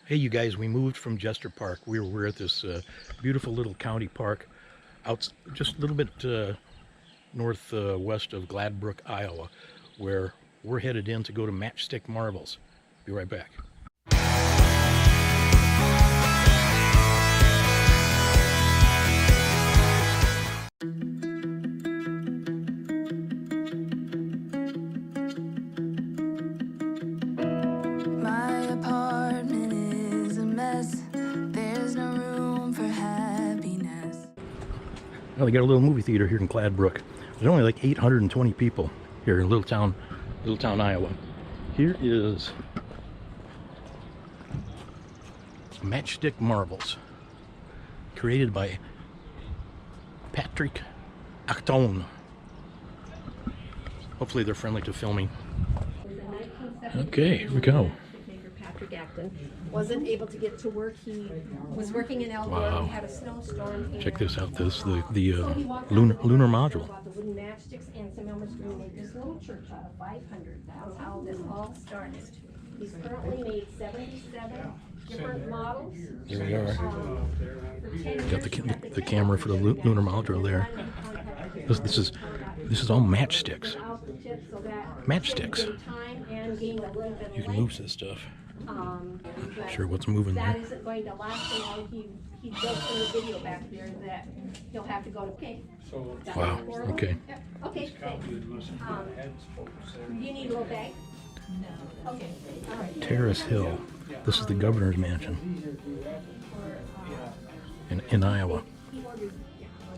Hey, you guys, we moved from Jester Park. We're at this beautiful little county park out just a little bit northwest of Gladbrook, Iowa, where we're headed in to go to Matchstick Marbles. Be right back. Well, they got a little movie theater here in Gladbrook. There's only like 820 people here in little town, Iowa. Here is Matchstick Marbles, created by Patrick Acton. Hopefully they're friendly to filming. Okay, here we go. Patrick Acton wasn't able to get to work. He was working in Elmore. Wow. We had a snowstorm. Check this out. This the lunar module. Bought the wooden matchsticks and some Elmer Screw made this little church out of 500. That's how this all started. He's currently made 77 different models. Here we are. Got the camera for the lunar module there. This is all matchsticks. Matchsticks. You can move this stuff. Not sure what's moving there. That isn't going to last so long. He built in the video back there that he'll have to go to. Okay. Wow. Okay. Yep. Okay. Do you need a little bag? No. Okay. All right. Terrace Hill. This is the governor's mansion in Iowa.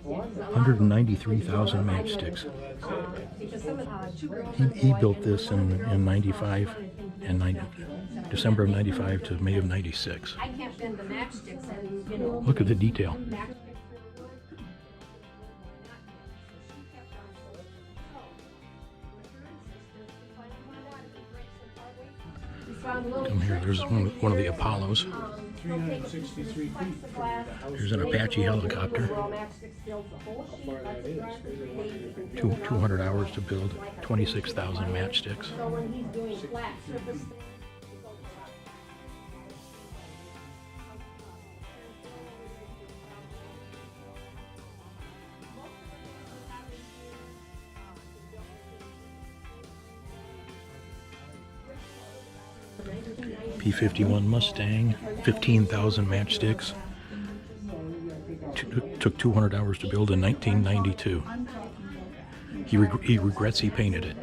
193,000 matchsticks. He built this in 95 and December of 95 to May of 96. Look at the detail. Come here, there's one of the Apollos. Here's an Apache helicopter. 200 hours to build 26,000 matchsticks. P-51 Mustang, 15,000 matchsticks. Took 200 hours to build in 1992. He regrets he painted it.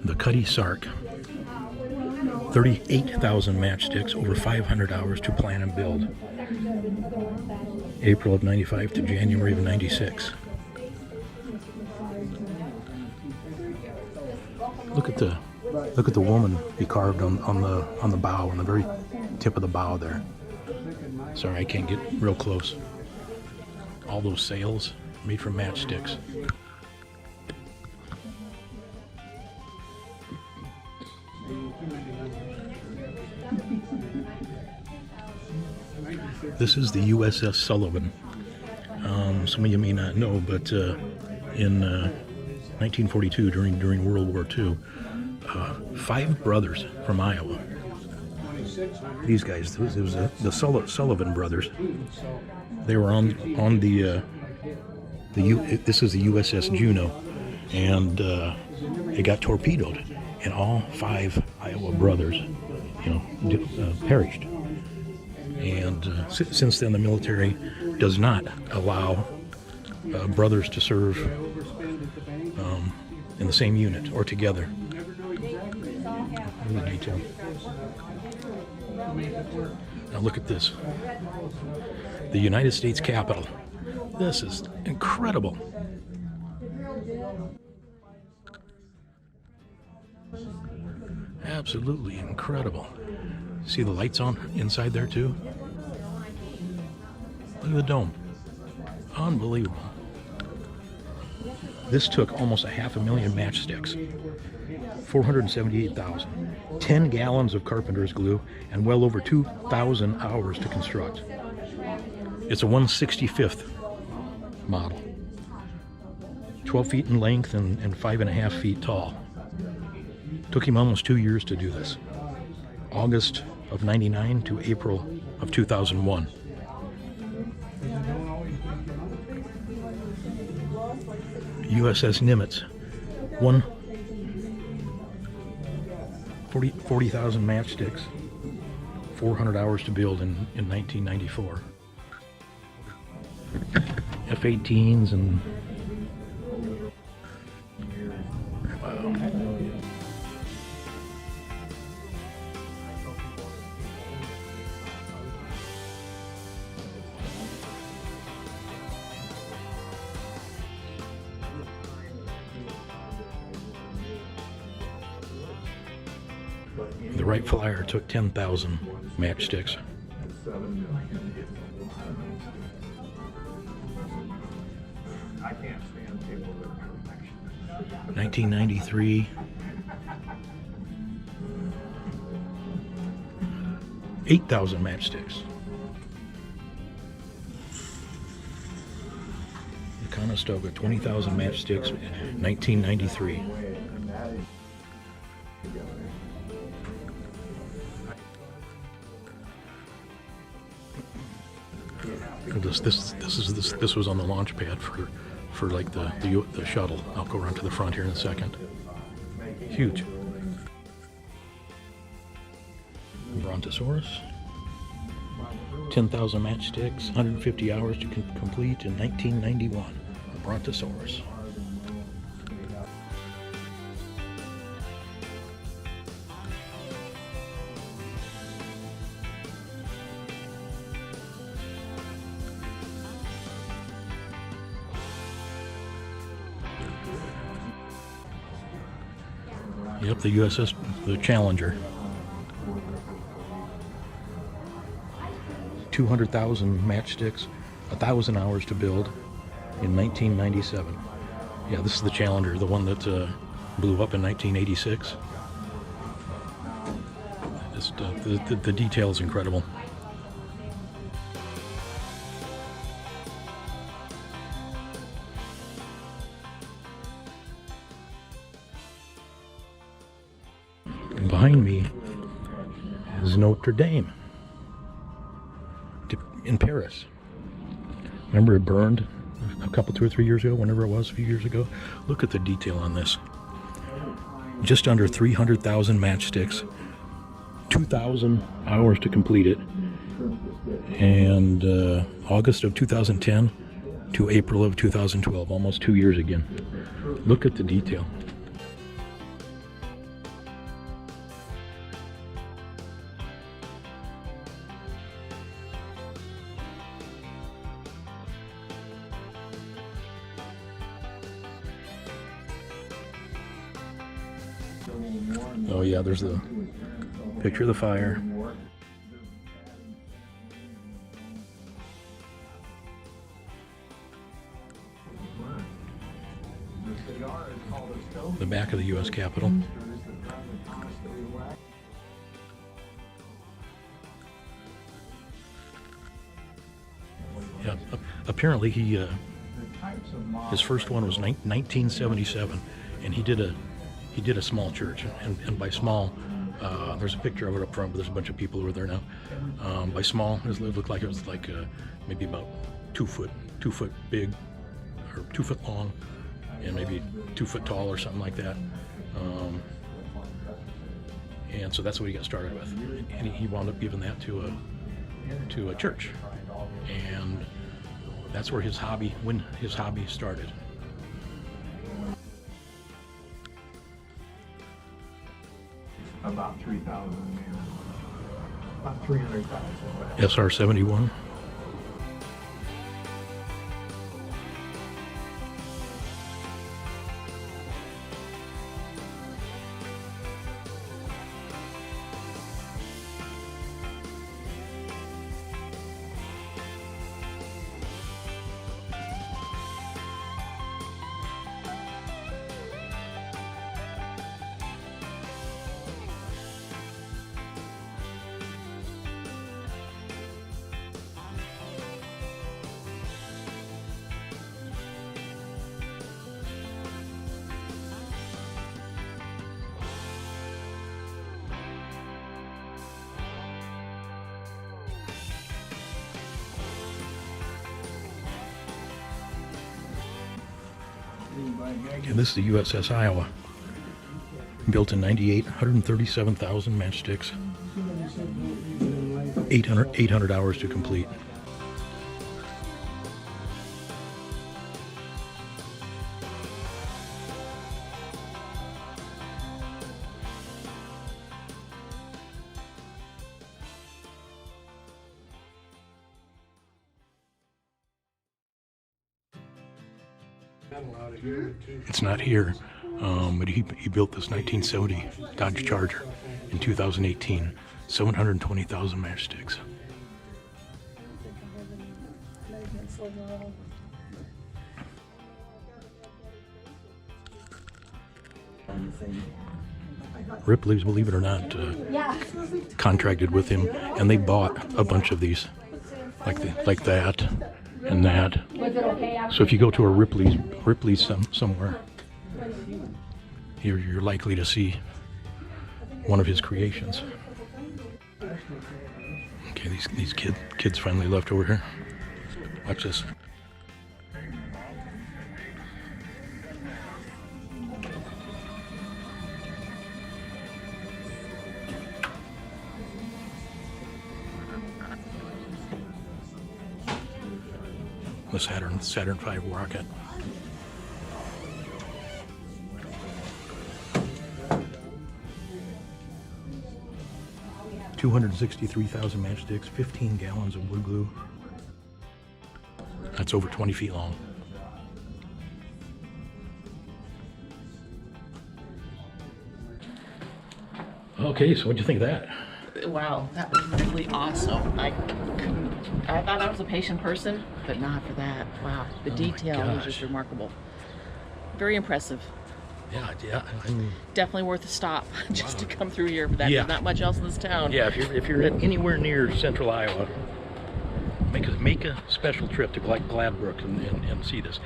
The Cuddy Sark. 38,000 matchsticks, over 500 hours to plan and build. April of 95 to January of 96. Look at the woman he carved on the bow, on the very tip of the bow there. Sorry, I can't get real close. All those sails made from matchsticks. This is the USS Sullivan. Some of you may not know, but in 1942, during World War II, 5 brothers from Iowa. These guys, it was the Sullivan brothers. They were on this is the USS Juneau, and it got torpedoed, and all 5 Iowa brothers, perished. And since then, the military does not allow brothers to serve in the same unit or together. Really detailed. Now look at this. The United States Capitol. This is incredible. Absolutely incredible. See the lights on inside there too? Look at the dome. Unbelievable. This took almost 500,000 matchsticks, 478,000, 10 gallons of carpenter's glue, and well over 2,000 hours to construct. It's a 1/65th model, 12 feet in length and 5.5 feet tall. Took him almost 2 years to do this. August of '99 to April of 2001. USS Nimitz, 40,000 matchsticks, 400 hours to build in 1994. F-18s and wow. The Wright Flyer took 10,000 matchsticks. I can't stand people that are perfection. 1993. 8,000 matchsticks. The Conestoga, 20,000 matchsticks, 1993. This was on the launch pad for like the shuttle. I'll go around to the front here in a second. Huge. Brontosaurus. 10,000 matchsticks, 150 hours to complete in 1991. A Brontosaurus. Yep, the USS, the Challenger. 200,000 matchsticks, 1,000 hours to build in 1997. Yeah, this is the Challenger, the one that blew up in 1986. Just, the detail is incredible. And behind me is Notre Dame in Paris. Remember it burned a couple, 2 or 3 years ago, whenever it was, a few years ago? Look at the detail on this. Just under 300,000 matchsticks, 2,000 hours to complete it, and August of 2010 to April of 2012, almost 2 years again. Look at the detail. Oh yeah, there's the picture of the fire. The back of the U.S. Capitol. Yeah, apparently he his first one was 1977, and he did a small church, and by small, there's a picture of it up front, but there's a bunch of people over there now. By small, it looked like it was like maybe about 2 foot big, or 2 foot long, and maybe 2 foot tall or something like that. And so that's what he got started with, and he wound up giving that to a church, and that's where his hobby started. About 3,000, about 300,000. SR-71. Okay, this is the USS Iowa. Built in '98, 137,000 matchsticks. 800 hours to complete. It's not here, but he built this 1970 Dodge Charger in 2018. 720,000 matchsticks. Ripleys, believe it or not, contracted with him, and they bought a bunch of these, like that and that. So if you go to a Ripley's somewhere, you're likely to see one of his creations. Okay, these kids finally left over here. Watch this. The Saturn V rocket. $263,000 matchsticks, 15 gallons of wood glue. That's over 20 feet long. Okay, so what'd you think of that? Wow, that was really awesome. I thought I was a patient person, but not for that. Wow, the detail was just remarkable. Very impressive. Yeah. I mean, definitely worth a stop just to come through here. But there's not much else in this town. Yeah, if you're anywhere near central Iowa, make a special trip to Gladbrook and see this.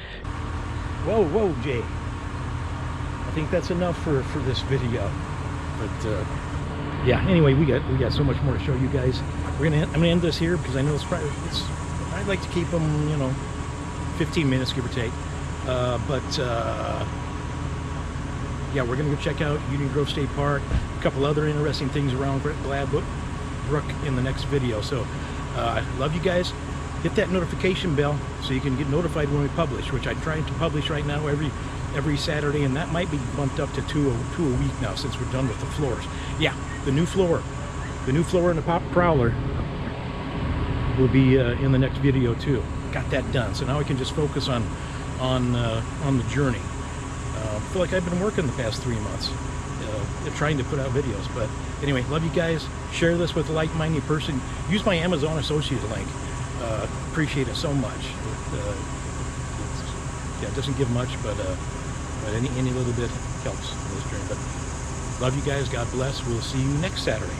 Whoa, Jay. I think that's enough for this video. But yeah, anyway, we got so much more to show you guys. I'm gonna end this here because I know I'd like to keep them, 15 minutes give or take. Yeah, we're gonna go check out Union Grove State Park, a couple other interesting things around Gladbrook in the next video. So I love you guys. Hit that notification bell so you can get notified when we publish, which I'm trying to publish right now every Saturday, and that might be bumped up to two a week now since we're done with the floors. Yeah, the new floor in the Pop Prowler will be in the next video too. Got that done, so now we can just focus on the journey. I feel like I've been working the past 3 months trying to put out videos. But anyway, love you guys. Share this with a like-minded person. Use my Amazon Associate link. Appreciate it so much. It doesn't give much, but any little bit helps in this journey. But love you guys. God bless. We'll see you next Saturday.